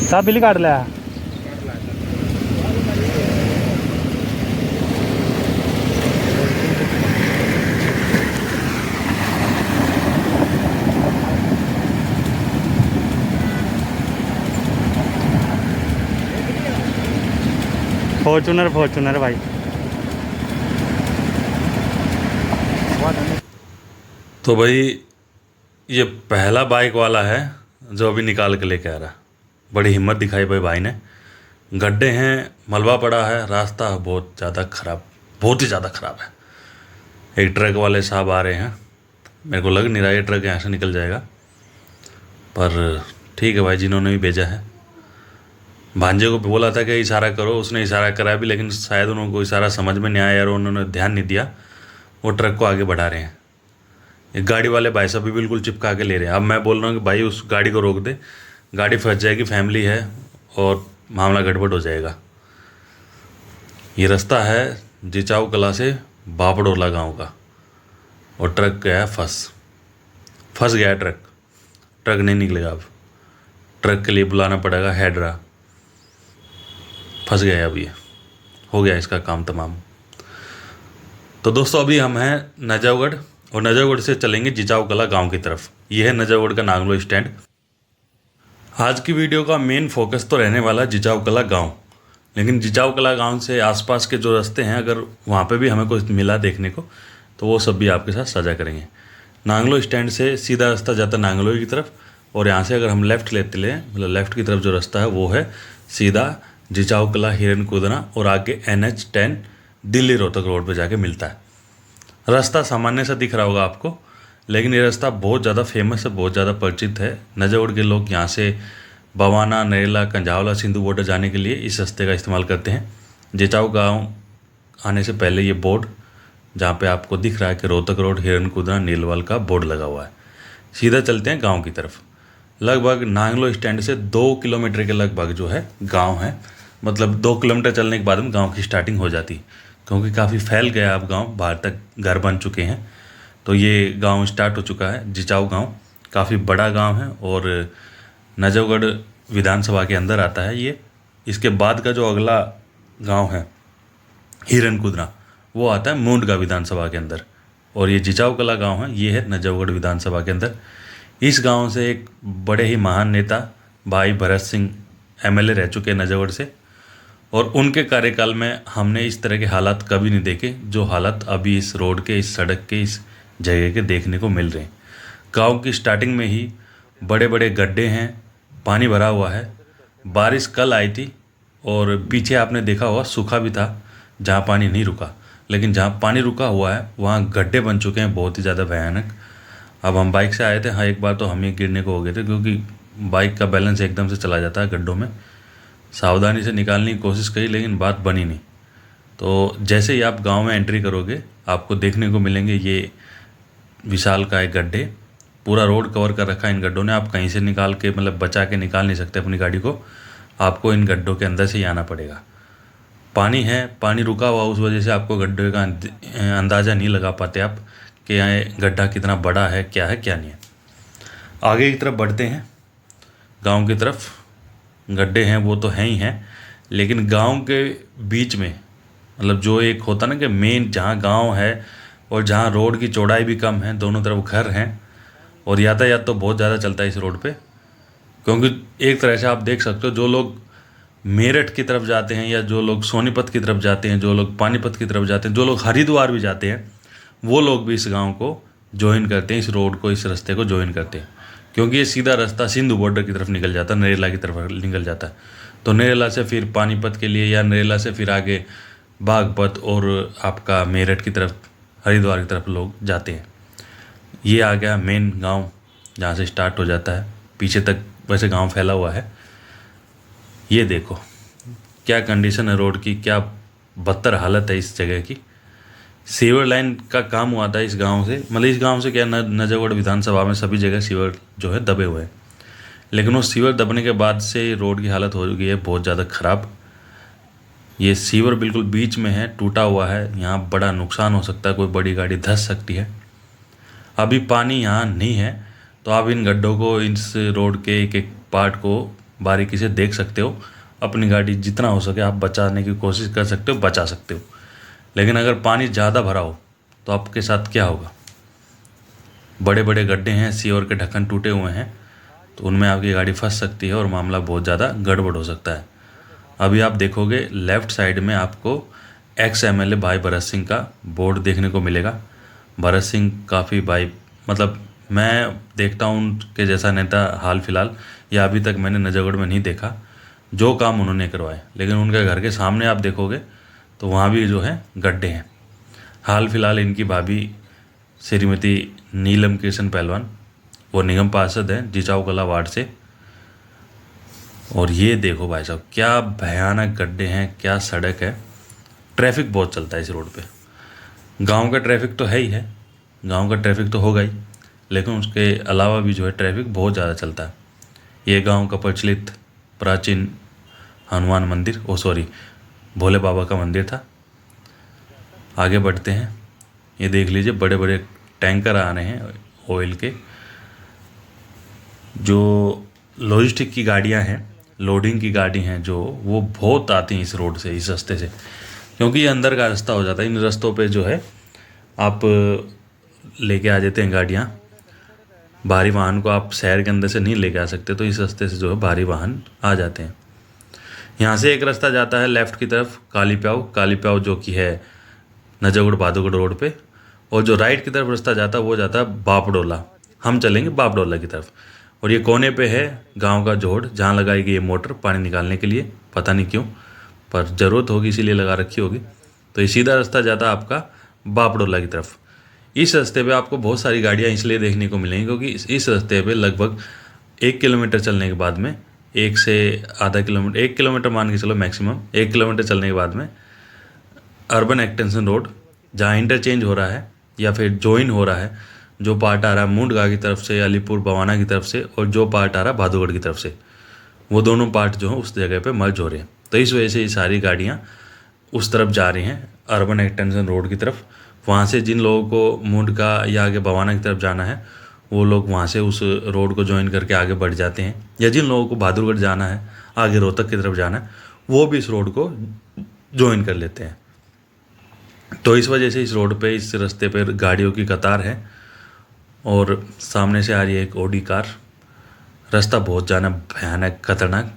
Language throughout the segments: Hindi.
साहब बिल काट लिया। फॉर्चूनर फॉर्चूनर भाई। तो भाई ये पहला बाइक वाला है जो अभी निकाल के लेके आ रहा। बड़ी हिम्मत दिखाई भाई ने। गड्ढे हैं, मलबा पड़ा है, रास्ता बहुत ज़्यादा ख़राब, बहुत ही ज़्यादा ख़राब है। एक ट्रक वाले साहब आ रहे हैं, मेरे को लग नहीं रहा ये ट्रक यहाँ से निकल जाएगा, पर ठीक है भाई, जिन्होंने भी भेजा है। भांजे को बोला था कि इशारा करो, उसने इशारा करा भी, लेकिन शायद उनको इशारा समझ में नहीं आया यार, उन्होंने ध्यान नहीं दिया। वो ट्रक को आगे बढ़ा रहे हैं। एक गाड़ी वाले भाई साहब भी बिल्कुल चिपका के ले रहे हैं। अब मैं बोल रहा हूँ कि भाई उस गाड़ी को रोक दे, गाड़ी फंस जाएगी, फैमिली है और मामला गड़बड़ हो जाएगा। ये रास्ता है जिचाऊ कला से बापड़ोला गांव का, और ट्रक गया फंस गया ट्रक नहीं निकलेगा। अब ट्रक के लिए बुलाना पड़ेगा हेडरा। फंस गया, अब ये हो गया इसका काम तमाम। तो दोस्तों अभी हम हैं नजफगढ़, और नजफगढ़ से चलेंगे जिचाऊ कला गांव की तरफ। ये है नजफगढ़ का नागलो स्टैंड। आज की वीडियो का मेन फोकस तो रहने वाला है जिचाऊ कला गांव, लेकिन जिचाऊ कला गांव से आसपास के जो रास्ते हैं, अगर वहाँ पे भी हमें कुछ मिला देखने को तो वो सब भी आपके साथ साझा करेंगे। नांगलो स्टैंड से सीधा रास्ता जाता है नांगलो की तरफ, और यहाँ से अगर हम लेफ़्ट लेते लें, मतलब लेफ़्ट की तरफ जो रास्ता है वो है सीधा जिचाऊ कला, हिरन कूदना, और आगे NH10 दिल्ली रोहतक रोड पे जाके मिलता है। रास्ता सामान्य सा दिख रहा होगा आपको, लेकिन ये रास्ता बहुत ज़्यादा फेमस है, बहुत ज़्यादा परिचित है। नजफगढ़ के लोग यहाँ से बवाना, नरेला, कंझावला, सिंधु बॉर्डर जाने के लिए इस रास्ते का इस्तेमाल करते हैं। जिचाऊ गाँव आने से पहले ये बोर्ड, जहाँ पे आपको दिख रहा है कि रोहतक रोड, हिरन कूदना, नीलवाल का बोर्ड लगा हुआ है। सीधा चलते हैं गाँव की तरफ। लगभग नांगलो स्टैंड से 2 किलोमीटर के लगभग जो है गाँव है, मतलब 2 किलोमीटर चलने के बाद में गाँव की स्टार्टिंग हो जाती, क्योंकि काफ़ी फैल गया अब गांव, बाहर तक घर बन चुके हैं। तो ये गांव स्टार्ट हो चुका है जिचाऊ गांव। काफ़ी बड़ा गांव है और नजफगढ़ विधानसभा के अंदर आता है ये। इसके बाद का जो अगला गांव है हिरन कूदना, वो आता है मूंडगा विधानसभा के अंदर, और ये जिचाऊ कला गाँव है, ये है नजफगढ़ विधानसभा के अंदर। इस गाँव से एक बड़े ही महान नेता भाई भरत सिंह MLA रह चुके हैं नजफगढ़ से, और उनके कार्यकाल में हमने इस तरह के हालात कभी नहीं देखे जो हालात अभी इस रोड के, इस सड़क के, इस जगह के देखने को मिल रहे हैं। गांव की स्टार्टिंग में ही बड़े बड़े गड्ढे हैं, पानी भरा हुआ है। बारिश कल आई थी और पीछे आपने देखा होगा सूखा भी था जहां पानी नहीं रुका, लेकिन जहां पानी रुका हुआ है वहां गड्ढे बन चुके हैं बहुत ही ज़्यादा भयानक। अब हम बाइक से आए थे, हाँ एक बार तो हम ही गिरने को हो गए थे, क्योंकि बाइक का बैलेंस एकदम से चला जाता है गड्ढों में। सावधानी से निकालने की कोशिश करी लेकिन बात बनी नहीं। तो जैसे ही आप गांव में एंट्री करोगे आपको देखने को मिलेंगे ये विशाल का एक गड्ढे, पूरा रोड कवर कर रखा है इन गड्ढों ने। आप कहीं से निकाल के, मतलब बचा के निकाल नहीं सकते अपनी गाड़ी को, आपको इन गड्ढों के अंदर से ही आना पड़ेगा। पानी है, पानी रुका हुआ, उस वजह से आपको गड्ढे का अंदाज़ा नहीं लगा पाते आप कि यहाँ गड्ढा कितना बड़ा है, क्या है क्या नहीं है। आगे की तरफ बढ़ते हैं, गाँव की तरफ। गड्ढे हैं वो तो हैं ही हैं, लेकिन गांव के बीच में, मतलब जो एक होता ना कि मेन जहां गांव है और जहां रोड की चौड़ाई भी कम है, दोनों तरफ घर हैं, और यातायात तो बहुत ज़्यादा चलता है इस रोड पे। क्योंकि एक तरह से आप देख सकते हो, जो लोग मेरठ की तरफ जाते हैं, या जो लोग सोनीपत की तरफ जाते हैं, जो लोग पानीपत की तरफ जाते हैं, जो लोग हरिद्वार भी जाते हैं, वो लोग भी इस गाँव को ज्वाइन करते हैं, इस रोड को, इस रास्ते को ज्वाइन करते हैं, क्योंकि ये सीधा रास्ता सिंधु बॉर्डर की तरफ निकल जाता है, नरेला की तरफ निकल जाता है। तो नरेला से फिर पानीपत के लिए, या नरेला से फिर आगे बागपत और आपका मेरठ की तरफ, हरिद्वार की तरफ लोग जाते हैं। ये आ गया मेन गांव जहाँ से स्टार्ट हो जाता है, पीछे तक वैसे गांव फैला हुआ है। ये देखो क्या कंडीशन है रोड की, क्या बदतर हालत है इस जगह की। सीवर लाइन का काम हुआ था इस गांव से, मतलब इस गांव से क्या, नजफगढ़ विधानसभा में सभी जगह सीवर जो है दबे हुए हैं, लेकिन वो सीवर दबने के बाद से रोड की हालत हो गई है बहुत ज़्यादा ख़राब। ये सीवर बिल्कुल बीच में है, टूटा हुआ है, यहाँ बड़ा नुकसान हो सकता है, कोई बड़ी गाड़ी धंस सकती है। अभी पानी यहाँ नहीं है, तो आप इन गड्ढों को, इस रोड के एक एक पार्ट को बारीकी से देख सकते हो, अपनी गाड़ी जितना हो सके आप बचाने की कोशिश कर सकते हो, बचा सकते हो। लेकिन अगर पानी ज़्यादा भरा हो तो आपके साथ क्या होगा? बड़े बड़े गड्ढे हैं, सीवर के ढक्कन टूटे हुए हैं, तो उनमें आपकी गाड़ी फंस सकती है और मामला बहुत ज़्यादा गड़बड़ हो सकता है। अभी आप देखोगे लेफ़्ट साइड में आपको एक्स MLA भाई भरत सिंह का बोर्ड देखने को मिलेगा। भरत सिंह काफ़ी भाई, मतलब मैं देखता हूँ उनके जैसा नेता हाल फिलहाल या अभी तक मैंने नजरगढ़ में नहीं देखा जो काम उन्होंने करवाए। लेकिन उनके घर के सामने आप देखोगे तो वहाँ भी जो है गड्ढे हैं। हाल फिलहाल इनकी भाभी श्रीमती नीलम कृष्ण पहलवान, वो निगम पार्षद हैं जिचाऊ कला वार्ड से। और ये देखो भाई साहब क्या भयानक गड्ढे हैं, क्या सड़क है। ट्रैफिक बहुत चलता है इस रोड पे। गांव का ट्रैफिक तो है ही है, गांव का ट्रैफिक तो होगा ही, लेकिन उसके अलावा भी जो है ट्रैफिक बहुत ज़्यादा चलता है। ये गांव का प्रचलित प्राचीन हनुमान मंदिर, भोले बाबा का मंदिर था। आगे बढ़ते हैं, ये देख लीजिए बड़े बड़े टैंकर आ रहे हैं ऑयल के। जो लॉजिस्टिक की गाड़ियां हैं, लोडिंग की गाड़ी हैं जो, वो बहुत आती हैं इस रोड से, इस रास्ते से, क्योंकि ये अंदर का रास्ता हो जाता है। इन रास्तों पे जो है आप लेके आ जाते हैं गाड़ियाँ। भारी वाहन को आप शहर के अंदर से नहीं लेके आ सकते, तो इस रास्ते से जो है भारी वाहन आ जाते हैं। यहाँ से एक रास्ता जाता है लेफ़्ट की तरफ काली प्याऊ जो कि है नजरगढ़ बहादुरगढ़ रोड पे, और जो राइट की तरफ रास्ता जाता है वो जाता है बापडोला। हम चलेंगे बापडोला की तरफ। और ये कोने पे है गांव का जोड़, जहाँ लगाई गई है मोटर पानी निकालने के लिए, पता नहीं क्यों, पर ज़रूरत होगी इसीलिए लगा रखी होगी। तो ये सीधा रास्ता जाता है आपका बापडोला की तरफ। इस रास्ते पे आपको बहुत सारी गाड़ियाँ इसलिए देखने को मिलेंगी क्योंकि इस रास्ते पे लगभग 1 किलोमीटर चलने के बाद में, 1 से आधा किलोमीटर, 1 किलोमीटर मान के चलो मैक्सिमम, 1 किलोमीटर चलने के बाद में अर्बन एक्सटेंशन रोड, जहाँ इंटरचेंज हो रहा है या फिर ज्वाइन हो रहा है, जो पार्ट आ रहा है मुंडगा की तरफ से, अलीपुर बवाना की तरफ से, और जो पार्ट आ रहा है बहादुरगढ़ की तरफ से, वो दोनों पार्ट जो है उस जगह पे मर्ज हो रहे हैं। तो इस वजह से ये सारी गाड़ियाँ उस तरफ जा रही हैं, अर्बन एक्सटेंशन रोड की तरफ। वहाँ से जिन लोगों को मुंडगा या आगे बवाना की तरफ जाना है, वो लोग वहाँ से उस रोड को ज्वाइन करके आगे बढ़ जाते हैं, या जिन लोगों को बहादुरगढ़ जाना है, आगे रोहतक की तरफ जाना है, वो भी इस रोड को ज्वाइन कर लेते हैं। तो इस वजह से इस रोड पे, इस रास्ते पर गाड़ियों की कतार है। और सामने से आ रही है एक ऑडी कार। रास्ता बहुत जाना भयानक खतरनाक।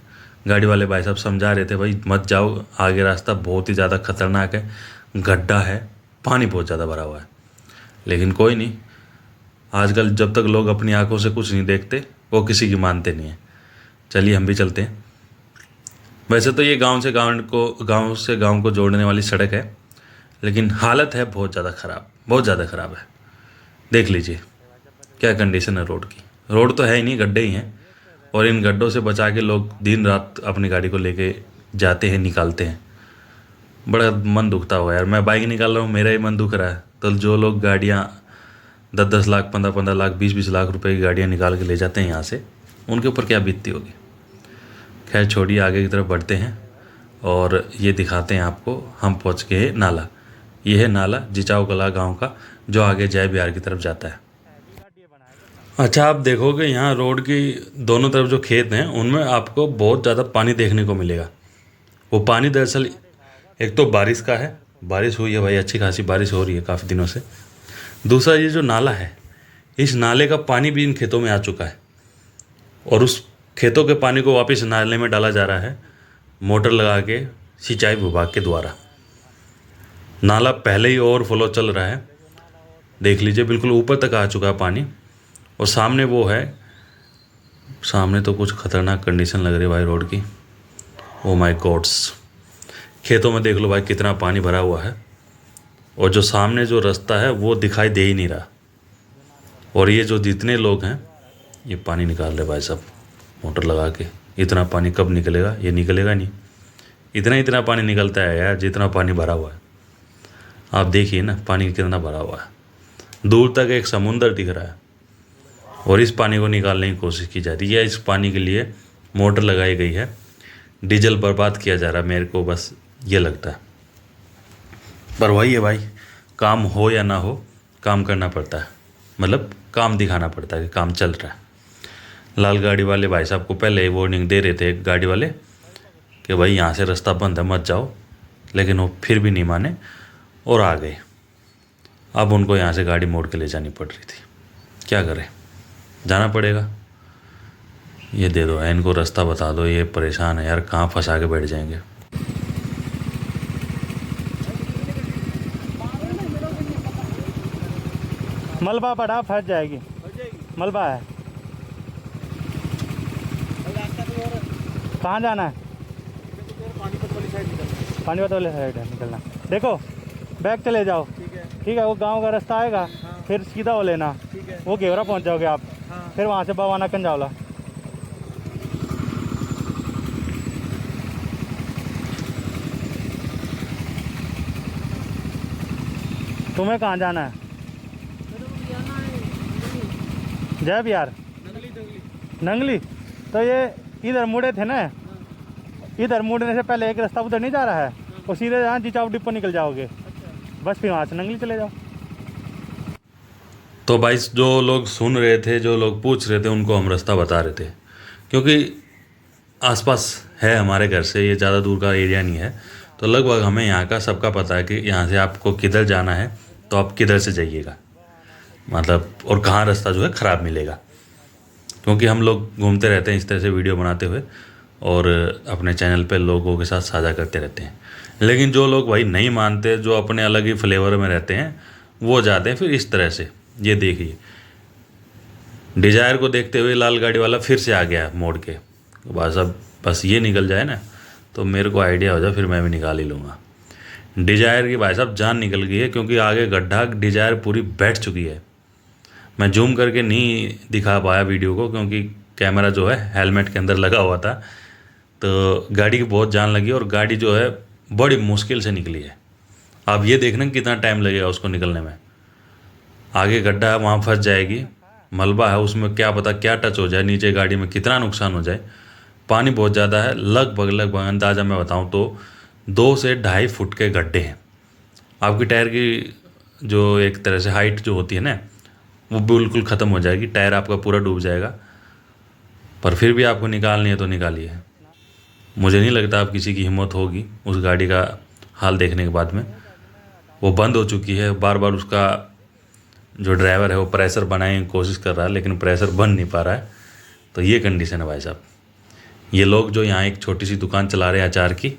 गाड़ी वाले भाई साहब समझा रहे थे भाई मत जाओ, आगे रास्ता बहुत ही ज़्यादा खतरनाक है, गड्ढा है, पानी बहुत ज़्यादा भरा हुआ है। लेकिन कोई नहीं, आजकल जब तक लोग अपनी आंखों से कुछ नहीं देखते वो किसी की मानते नहीं है। चलिए हम भी चलते हैं। वैसे तो ये गांव से गांव को जोड़ने वाली सड़क है, लेकिन हालत है बहुत ज़्यादा ख़राब, बहुत ज़्यादा ख़राब है। देख लीजिए क्या कंडीशन है रोड की। रोड तो है ही नहीं, गड्ढे ही हैं, और इन गड्ढों से बचा के लोग दिन रात अपनी गाड़ी को लेके जाते हैं, निकालते हैं। बड़ा मन दुखता हुआ यार। मैं बाइक निकाल रहा हूँ, मेरा ही मन दुख रहा है, तो जो लोग गाड़ियाँ 10-10 लाख, 15-15 लाख, 20-20 लाख रुपए की गाड़ियाँ निकाल के ले जाते हैं यहाँ से, उनके ऊपर क्या बीतती होगी। खैर छोड़िए, आगे की तरफ बढ़ते हैं और ये दिखाते हैं आपको। हम पहुँच गए नाला। ये है नाला जिचाऊ कला गाँव का, जो आगे जय बिहार की तरफ जाता है। अच्छा, आप देखोगे यहाँ रोड की दोनों तरफ जो खेत हैं उनमें आपको बहुत ज़्यादा पानी देखने को मिलेगा। वो पानी दरअसल एक तो बारिश का है, बारिश हुई है भाई, अच्छी खासी बारिश हो रही है काफ़ी दिनों से। दूसरा ये जो नाला है, इस नाले का पानी भी इन खेतों में आ चुका है, और उस खेतों के पानी को वापस नाले में डाला जा रहा है मोटर लगा के सिंचाई विभाग के द्वारा। नाला पहले ही ओवरफ्लो चल रहा है, देख लीजिए बिल्कुल ऊपर तक आ चुका है पानी। और सामने वो है, सामने तो कुछ खतरनाक कंडीशन लग रही है भाई रोड की। ओ माय गॉड्स, खेतों में देख लो भाई कितना पानी भरा हुआ है, और जो सामने जो रास्ता है वो दिखाई दे ही नहीं रहा। और ये जो जितने लोग हैं ये पानी निकाल रहे भाई साहब मोटर लगा के। इतना पानी कब निकलेगा? ये निकलेगा नहीं। इतना पानी निकलता है यार जितना पानी भरा हुआ है। आप देखिए ना पानी कितना भरा हुआ है, दूर तक एक समुंदर दिख रहा है, और इस पानी को निकालने की कोशिश की जा रही है। इस पानी के लिए मोटर लगाई गई है, डीजल बर्बाद किया जा रहा है, मेरे को बस ये लगता है। पर वही है भाई, काम हो या ना हो काम करना पड़ता है, मतलब काम दिखाना पड़ता है कि काम चल रहा है। लाल गाड़ी वाले भाई साहब को पहले वार्निंग दे रहे थे गाड़ी वाले कि भाई यहाँ से रास्ता बंद है, मत जाओ, लेकिन वो फिर भी नहीं माने और आ गए। अब उनको यहाँ से गाड़ी मोड़ के ले जानी पड़ रही थी, क्या करें, जाना पड़ेगा। ये दे दो, इनको रास्ता बता दो, ये परेशान है यार, कहाँ फंसा के बैठ जाएंगे। मलबा पड़ा, फंस जाएगी, मलबा है। कहाँ जाना है? पानीपत वाले साइड है निकलना। देखो बैक चले जाओ, ठीक है, वो गांव का रास्ता आएगा, फिर सीधा हो लेना, वो घेवरा पहुंच जाओगे आप, फिर वहाँ से बवाना कंजावला। तुम्हें कहाँ जाना है? जय बिहार, नंगली। तो ये इधर मुड़े थे ना, इधर मुड़ने से पहले एक रास्ता उधर नहीं जा रहा है, और सीधे यहाँ जिचाऊ डिपो निकल जाओगे, बस फिर वहाँ से नंगली चले जाओ। तो भाई जो लोग सुन रहे थे, जो लोग पूछ रहे थे, उनको हम रास्ता बता रहे थे, क्योंकि आसपास है हमारे घर से, ये ज़्यादा दूर का एरिया नहीं है, तो लगभग हमें यहाँ का सबका पता है कि यहाँ से आपको किधर जाना है, तो आप किधर से जाइएगा, मतलब, और कहाँ रास्ता जो है ख़राब मिलेगा। क्योंकि हम लोग घूमते रहते हैं इस तरह से वीडियो बनाते हुए, और अपने चैनल पे लोगों के साथ साझा करते रहते हैं। लेकिन जो लोग भाई नहीं मानते, जो अपने अलग ही फ्लेवर में रहते हैं, वो जाते हैं फिर इस तरह से। ये देखिए, डिजायर को देखते हुए लाल गाड़ी वाला फिर से आ गया मोड़ के, बस अब बस ये निकल जाए ना तो मेरे को आइडिया हो जाए, फिर मैं भी निकाल ही लूँगा। डिजायर की भाई साहब जान निकल गई है, क्योंकि आगे गड्ढा, डिजायर पूरी बैठ चुकी है। मैं जूम करके नहीं दिखा पाया वीडियो को, क्योंकि कैमरा जो है हेलमेट के अंदर लगा हुआ था, तो गाड़ी की बहुत जान लगी, और गाड़ी जो है बड़ी मुश्किल से निकली है। आप ये देखना कितना टाइम लगेगा उसको निकलने में। आगे गड्ढा है, वहाँ फंस जाएगी, मलबा है, उसमें क्या पता क्या टच हो जाए, नीचे गाड़ी में कितना नुकसान हो जाए। पानी बहुत ज़्यादा है, लगभग अंदाज़ा मैं बताऊँ तो 2 से 2.5 फुट के गड्ढे हैं। आपकी टायर की जो एक तरह से हाइट जो होती है ना, वो बिल्कुल ख़त्म हो जाएगी, टायर आपका पूरा डूब जाएगा। पर फिर भी आपको निकालनी है तो निकालिए। मुझे नहीं लगता आप किसी की हिम्मत होगी उस गाड़ी का हाल देखने के बाद में। वो बंद हो चुकी है, बार बार उसका जो ड्राइवर है वो प्रेशर बनाने की कोशिश कर रहा है, लेकिन प्रेशर बन नहीं पा रहा है। तो ये कंडीशन है भाई साहब। ये लोग जो यहाँ एक छोटी सी दुकान चला रहे हैं अचार की,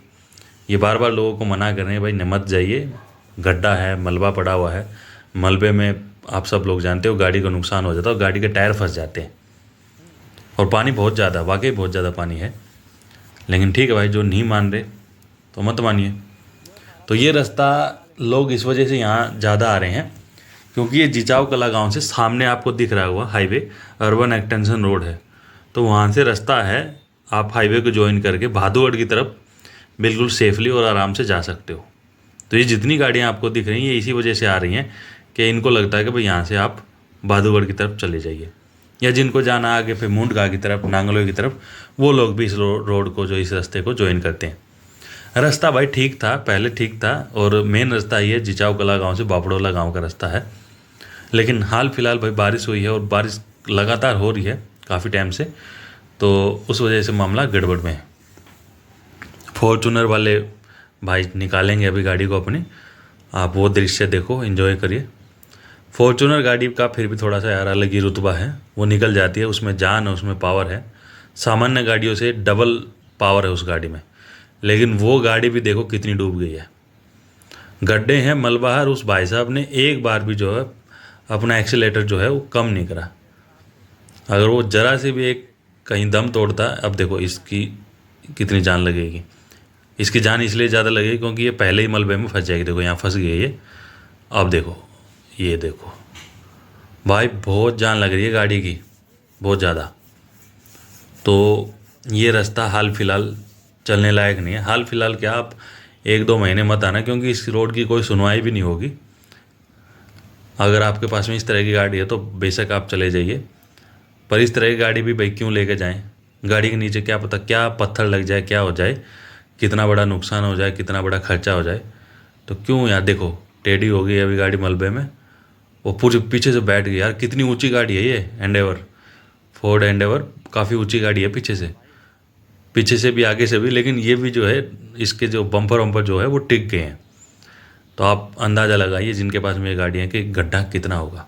ये बार बार लोगों को मना कर रहे हैं, भाई मत जाइए, गड्ढा है, मलबा पड़ा हुआ है, मलबे में आप सब लोग जानते हो गाड़ी का नुकसान हो जाता है और गाड़ी के टायर फंस जाते हैं, और पानी बहुत ज़्यादा, वाकई बहुत ज़्यादा पानी है। लेकिन ठीक है भाई, जो नहीं मान रहे तो मत मानिए। तो ये रास्ता लोग इस वजह से यहाँ ज़्यादा आ रहे हैं, क्योंकि ये जिचाऊ कला गांव से सामने आपको दिख रहा हुआ हाईवे अर्बन एक्सटेंशन रोड है, तो वहाँ से रास्ता है, आप हाईवे को ज्वाइन करके भादुगढ़ की तरफ बिल्कुल सेफली और आराम से जा सकते हो। तो ये जितनी गाड़ियाँ आपको दिख रही हैं, ये इसी वजह से आ रही हैं कि इनको लगता है कि भाई यहाँ से आप भादुगढ़ की तरफ चले जाइए, या जिनको जाना आगे फिर मुंडका की तरफ, नांगलोई की तरफ, वो लोग भी इस रोड को, जो इस रास्ते को ज्वाइन करते हैं। रास्ता भाई ठीक था, पहले ठीक था, और मेन रास्ता ये जिचाऊ कला गांव से बापड़ोला गांव का रास्ता है। लेकिन हाल फिलहाल भाई बारिश हुई है, और बारिश लगातार हो रही है काफ़ी टाइम से, तो उस वजह से मामला गड़बड़ में है। फॉर्चूनर वाले भाई निकालेंगे अभी गाड़ी को अपनी, आप वो दृश्य देखो, एंजॉय करिए। फॉर्चूनर गाड़ी का फिर भी थोड़ा सा यार अलग ही रुतबा है, वो निकल जाती है, उसमें जान है, उसमें पावर है, सामान्य गाड़ियों से डबल पावर है उस गाड़ी में। लेकिन वो गाड़ी भी देखो कितनी डूब गई है, गड्ढे हैं, मलबा है, और उस भाई साहब ने एक बार भी जो है अपना एक्सीलेटर जो है वो कम नहीं करा। अगर वो ज़रा से भी एक कहीं दम तोड़ता, अब देखो इसकी कितनी जान लगेगी। इसकी जान इसलिए ज़्यादा लगेगी क्योंकि ये पहले ही मलबे में फंस जाएगी। देखो यहाँ फंस गई है ये, अब देखो, ये देखो भाई, बहुत जान लग रही है गाड़ी की, बहुत ज़्यादा। तो ये रास्ता हाल फिलहाल चलने लायक नहीं है। हाल फिलहाल क्या, आप 1-2 महीने मत आना, क्योंकि इस रोड की कोई सुनवाई भी नहीं होगी। अगर आपके पास में इस तरह की गाड़ी है तो बेशक आप चले जाइए, पर इस तरह की गाड़ी भी भाई क्यों लेके जाएं। गाड़ी के नीचे क्या पता क्या पत्थर लग जाए, क्या हो जाए, कितना बड़ा नुकसान हो जाए, कितना बड़ा खर्चा हो जाए। तो क्यों यार, देखो टेढ़ी हो गई अभी गाड़ी मलबे में, वो पूरे पीछे से बैठ गई यार। कितनी ऊंची गाड़ी है ये एंडेवर फोर्ड एंडेवर काफ़ी ऊंची गाड़ी है, पीछे से भी आगे से भी, लेकिन ये भी जो है इसके जो बम्पर वम्पर जो है वो टिक गए हैं। तो आप अंदाज़ा लगाइए जिनके पास में ये गाड़ी है कि गड्ढा कितना होगा।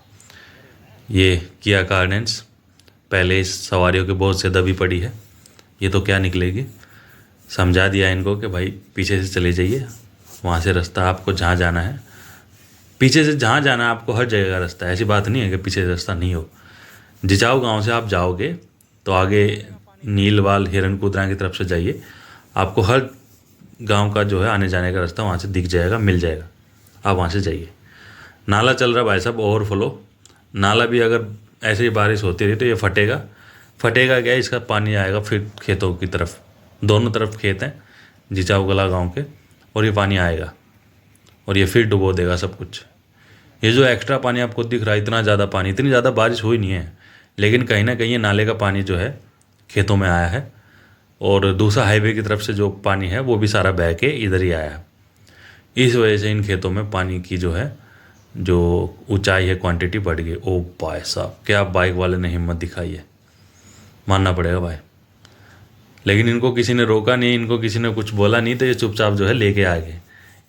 ये किया कार्डेंस पहले इस सवारियों के बहुत से दबी पड़ी है, ये तो क्या निकलेगी। समझा दिया इनको कि भाई पीछे से चले जाइए, वहाँ से रास्ता आपको जहाँ जाना है, पीछे से जहाँ जाना है आपको हर जगह का रास्ता है। ऐसी बात नहीं है कि पीछे से रास्ता नहीं हो। जिचाऊ गांव से आप जाओगे तो आगे नीलवाल हिरणकुदरा की तरफ से जाइए, आपको हर गांव का जो है आने जाने का रास्ता वहाँ से दिख जाएगा, मिल जाएगा, आप वहाँ से जाइए। नाला चल रहा भाई साहब ओवरफ्लो, नाला भी अगर ऐसे ही बारिश होती रही तो ये फटेगा क्या, इसका पानी आएगा फिर खेतों की तरफ, दोनों तरफ खेत हैं जिचाऊ कला गाँव के, और ये पानी आएगा और ये फिर डुबो देगा सब कुछ। ये जो एक्स्ट्रा पानी आपको दिख रहा है, इतना ज़्यादा पानी, इतनी ज़्यादा बारिश हुई नहीं है, लेकिन कहीं ना कहीं ये नाले का पानी जो है खेतों में आया है, और दूसरा हाईवे की तरफ से जो पानी है वो भी सारा बह के इधर ही आया है। इस वजह से इन खेतों में पानी की जो है जो ऊंचाई है क्वांटिटी बढ़ गई। ओ भाई साहब, क्या बाइक वाले ने हिम्मत दिखाई है, मानना पड़ेगा भाई। लेकिन इनको किसी ने रोका नहीं, इनको किसी ने कुछ बोला नहीं, तो ये चुपचाप जो है लेके आ गए।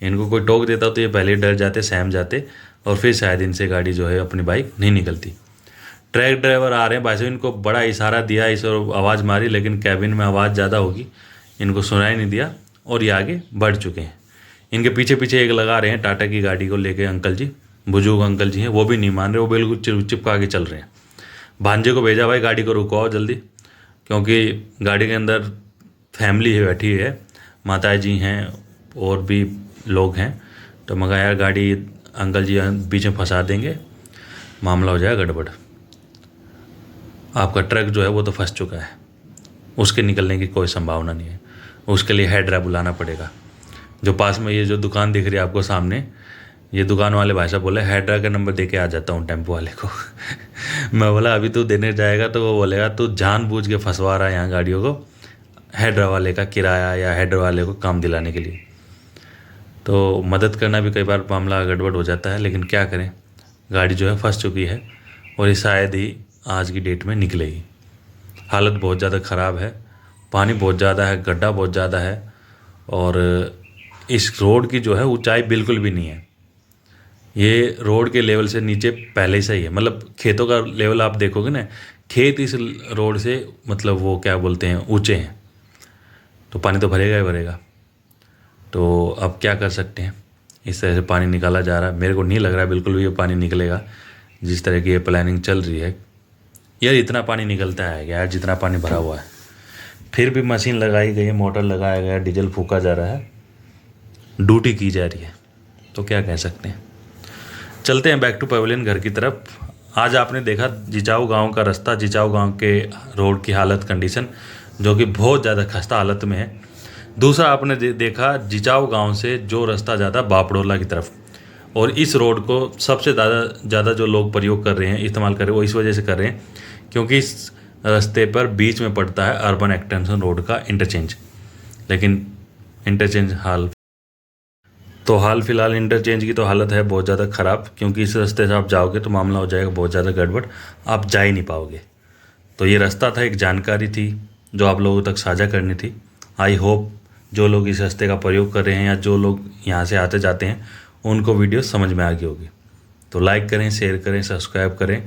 इनको कोई टोक देता तो ये पहले डर जाते, सहम जाते, और फिर शायद इनसे गाड़ी जो है अपनी बाइक नहीं निकलती। ट्रक ड्राइवर आ रहे हैं भाई साहब, इनको बड़ा इशारा दिया, इस और आवाज़ मारी, लेकिन कैबिन में आवाज़ ज़्यादा होगी, इनको सुनाई नहीं दिया और ये आगे बढ़ चुके हैं। इनके पीछे पीछे एक लगा रहे हैं टाटा की गाड़ी को लेके अंकल जी, बुजुर्ग अंकल जी हैं, वो भी नहीं मान रहे, वो बिल्कुल चिपका के चल रहे हैं। भांजे को भेजा, भाई गाड़ी को रुकवाओ जल्दी, क्योंकि गाड़ी के अंदर फैमिली है बैठी हुई है, माता जी हैं और भी लोग हैं। तो मगर यार गाड़ी अंकल जी बीच में फंसा देंगे, मामला हो जाएगा गड़बड़। आपका ट्रक जो है वो तो फंस चुका है, उसके निकलने की कोई संभावना नहीं है, उसके लिए हेड्रा बुलाना पड़ेगा। जो पास में ये जो दुकान दिख रही है आपको सामने, ये दुकान वाले भाई साहब बोले हेड्रा का नंबर दे के आ जाता हूँ टेम्पो वाले को। मैं बोला अभी तू देने जाएगा तो वो बोलेगा तू जानबूझ के फंसवा रहा है यहाँ गाड़ियों को, हेड्रा वाले का किराया या हेड्रा वाले को काम दिलाने के लिए। तो मदद करना भी कई बार मामला गड़बड़ हो जाता है, लेकिन क्या करें, गाड़ी जो है फंस चुकी है और ये शायद ही आज की डेट में निकलेगी। हालत बहुत ज़्यादा ख़राब है, पानी बहुत ज़्यादा है, गड्ढा बहुत ज़्यादा है, और इस रोड की जो है ऊंचाई बिल्कुल भी नहीं है। ये रोड के लेवल से नीचे पहले से ही है, मतलब खेतों का लेवल आप देखोगे ना, खेत इस रोड से मतलब वो क्या बोलते हैं ऊंचे हैं, तो पानी तो भरेगा ही भरेगा। तो अब क्या कर सकते हैं, इस तरह से पानी निकाला जा रहा है। मेरे को नहीं लग रहा है बिल्कुल भी ये पानी निकलेगा, जिस तरह की ये प्लानिंग चल रही है। यार इतना पानी निकलता है यार, जितना पानी भरा हुआ है। फिर भी मशीन लगाई गई है, मोटर लगाया गया है, डीजल फूका जा रहा है, ड्यूटी की जा रही है, तो क्या कह सकते हैं। चलते हैं बैक टू पवेलियन घर की तरफ। आज आपने देखा जिचाऊ गांव का रास्ता, जिचाऊ गांव के रोड की हालत कंडीशन जो कि बहुत ज़्यादा खस्ता हालत में है। दूसरा आपने देखा जिचाऊ गांव से जो रास्ता जाता बापड़ोला की तरफ, और इस रोड को सबसे ज़्यादा जो लोग प्रयोग कर रहे हैं, इस्तेमाल कर रहे हैं, वो इस वजह से कर रहे हैं क्योंकि इस रास्ते पर बीच में पड़ता है अर्बन एक्सटेंशन रोड का इंटरचेंज। लेकिन इंटरचेंज हाल फिलहाल इंटरचेंज की तो हालत है बहुत ज़्यादा ख़राब, क्योंकि इस रास्ते से आप जाओगे तो मामला हो जाएगा बहुत ज़्यादा गड़बड़, आप जा ही नहीं पाओगे। तो ये रास्ता था, एक जानकारी थी जो आप लोगों तक साझा करनी थी। आई होप जो लोग इस रास्ते का प्रयोग कर रहे हैं या जो लोग यहाँ से आते जाते हैं उनको वीडियो समझ में आ गई होगी। तो लाइक करें, शेयर करें, सब्सक्राइब करें